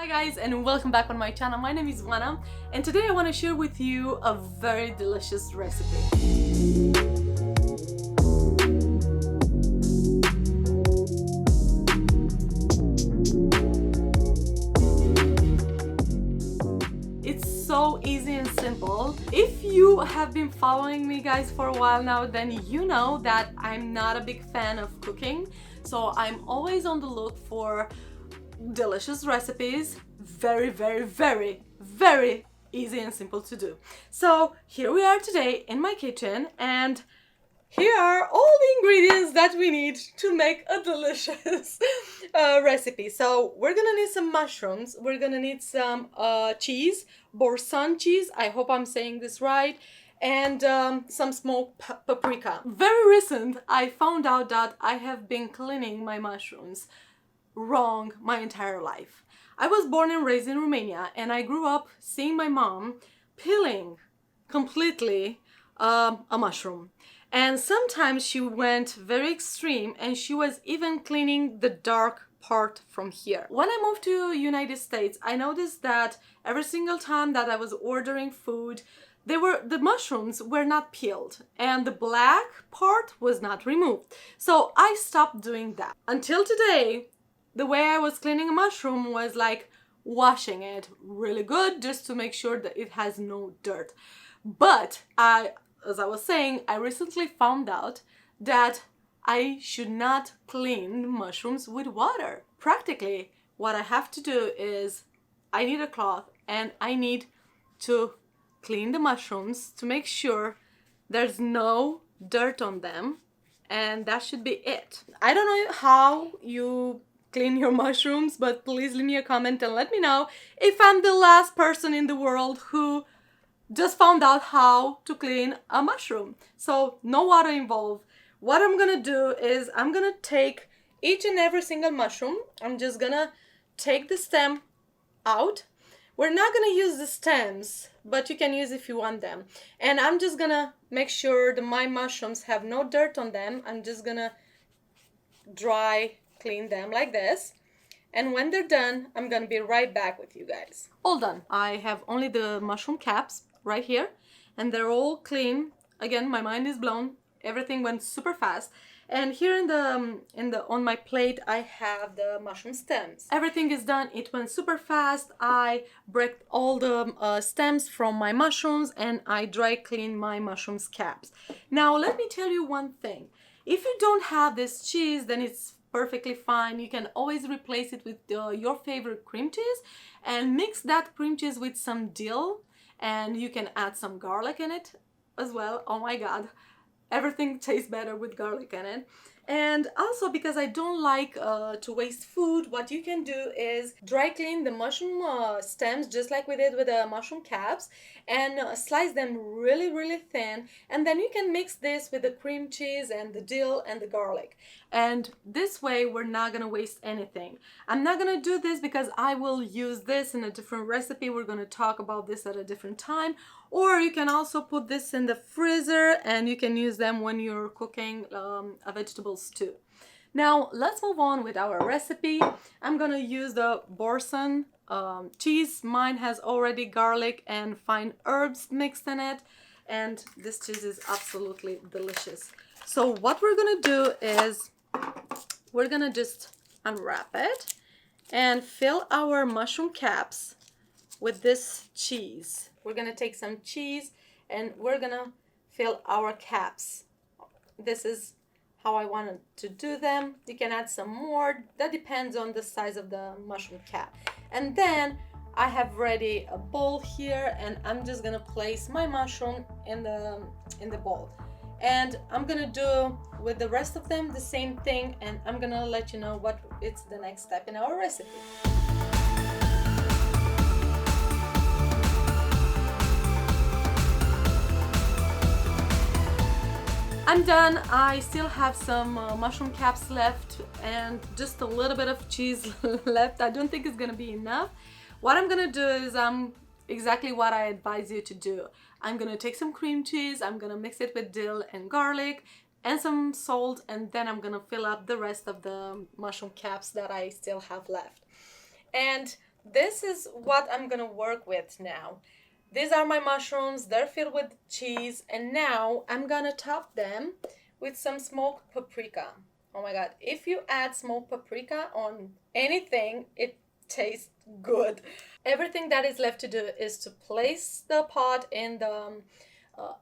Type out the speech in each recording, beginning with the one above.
Hi guys, and welcome back on my channel. My name is 𝗏𝗏 and today I want to share with you a very delicious recipe. It's so easy and simple. If you have been following me guys for a while now, then you know that I'm not a big fan of cooking, so I'm always on the look for delicious recipes, very easy and simple to do. So here we are today in my kitchen, and here are all the ingredients that we need to make a delicious recipe. So we're gonna need some mushrooms, we're gonna need some cheese, Boursin cheese, I hope I'm saying this right, and some smoked paprika. Very recent, I found out that I have been cleaning my mushrooms wrong my entire life. I was born and raised in Romania, and I grew up seeing my mom peeling completely a mushroom. And sometimes she went very extreme, and she was even cleaning the dark part from here. When I moved to United States, I noticed that every single time that I was ordering food, the mushrooms were not peeled and the black part was not removed. So I stopped doing that. Until today, the way I was cleaning a mushroom was like washing it really good just to make sure that it has no dirt. But as I was saying, I recently found out that I should not clean mushrooms with water. Practically, what I have to do is I need a cloth and I need to clean the mushrooms to make sure there's no dirt on them, and that should be it. I don't know how you clean your mushrooms, but please leave me a comment and let me know if I'm the last person in the world who just found out how to clean a mushroom. So no water involved. What I'm gonna do is I'm gonna take each and every single mushroom. I'm just gonna take the stem out. We're not gonna use the stems, but you can use if you want them. And I'm just gonna make sure that my mushrooms have no dirt on them. I'm just gonna clean them like this, and when they're done, I'm gonna be right back with you guys. All done. I have only the mushroom caps right here, and they're all clean. Again, my mind is blown. Everything went super fast. And here on my plate, I have the mushroom stems. Everything is done. It went super fast. I break all the stems from my mushrooms, and I dry clean my mushrooms caps. Now, let me tell you one thing. If you don't have this cheese, then it's perfectly fine. You can always replace it with your favorite cream cheese and mix that cream cheese with some dill, and you can add some garlic in it as well. Oh my god, everything tastes better with garlic in it. And also, because I don't like to waste food, what you can do is dry clean the mushroom stems just like we did with the mushroom caps, and slice them really thin, and then you can mix this with the cream cheese and the dill and the garlic, and this way we're not gonna waste anything. I'm not gonna do this because I will use this in a different recipe. We're gonna talk about this at a different time. Or you can also put this in the freezer and you can use them when you're cooking a vegetable stew. Now let's move on with our recipe. I'm gonna use the Boursin cheese. Mine has already garlic and fine herbs mixed in it, and this cheese is absolutely delicious. So what we're gonna do is we're gonna just unwrap it and fill our mushroom caps with this cheese. We're gonna take some cheese and we're gonna fill our caps. This is how I wanted to do them. You can add some more, that depends on the size of the mushroom cap. And then I have ready a bowl here, and I'm just gonna place my mushroom in the bowl. And I'm gonna do with the rest of them the same thing, and I'm gonna let you know what it's the next step in our recipe. I'm done. I still have some mushroom caps left and just a little bit of cheese left. I don't think it's gonna be enough. What I'm gonna do is exactly what I advise you to do. I'm gonna take some cream cheese, I'm gonna mix it with dill and garlic and some salt, and then I'm gonna fill up the rest of the mushroom caps that I still have left. And this is what I'm gonna work with now. These are my mushrooms, they're filled with cheese, and now I'm gonna top them with some smoked paprika. Oh my god, if you add smoked paprika on anything, it tastes good. Everything that is left to do is to place the pot in the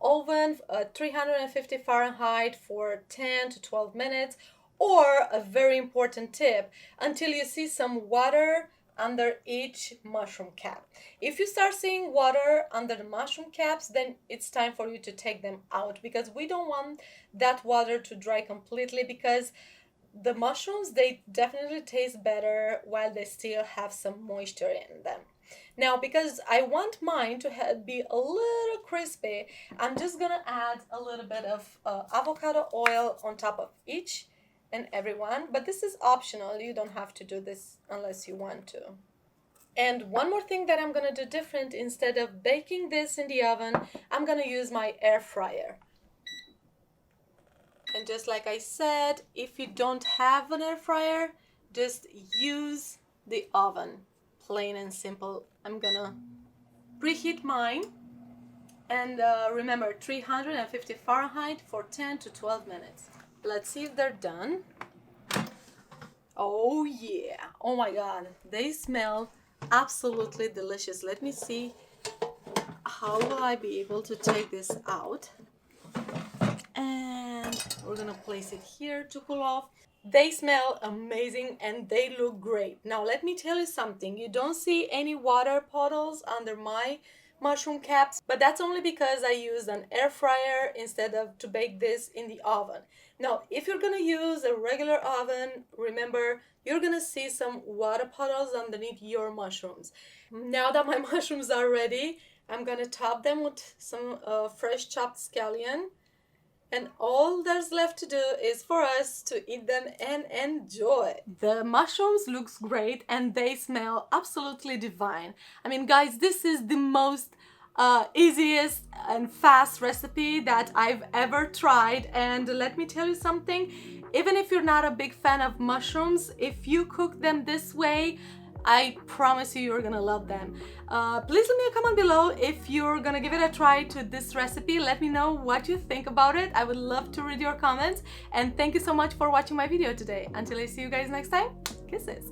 oven at 350 Fahrenheit for 10 to 12 minutes, or a very important tip, until you see some water under each mushroom cap. If you start seeing water under the mushroom caps, then it's time for you to take them out, because we don't want that water to dry completely, because the mushrooms, they definitely taste better while they still have some moisture in them. Now, because I want mine to be a little crispy, I'm just gonna add a little bit of avocado oil on top of each and every one, but this is optional. You don't have to do this unless you want to. And one more thing that I'm gonna do different, instead of baking this in the oven, I'm gonna use my air fryer. And just like I said, if you don't have an air fryer, just use the oven. Plain and simple. I'm gonna preheat mine. And remember, 350 Fahrenheit for 10 to 12 minutes. Let's see if they're done. Oh yeah, oh my god, they smell absolutely delicious. Let me see, how will I be able to take this out? And we're gonna place it here to cool off. They smell amazing and they look great. Now let me tell you something, you don't see any water puddles under my mushroom caps, but that's only because I used an air fryer instead of to bake this in the oven. Now, if you're gonna use a regular oven, remember, you're gonna see some water puddles underneath your mushrooms. Now that my mushrooms are ready, I'm gonna top them with some fresh chopped scallion. And all there's left to do is for us to eat them and enjoy. The mushrooms looks great and they smell absolutely divine. I mean, guys, this is the most easiest and fast recipe that I've ever tried. And let me tell you something, even if you're not a big fan of mushrooms, if you cook them this way, I promise you're gonna love them. Please leave me a comment below if you're gonna give it a try to this recipe. Let me know what you think about it. I would love to read your comments. And thank you so much for watching my video today. Until I see you guys next time, kisses.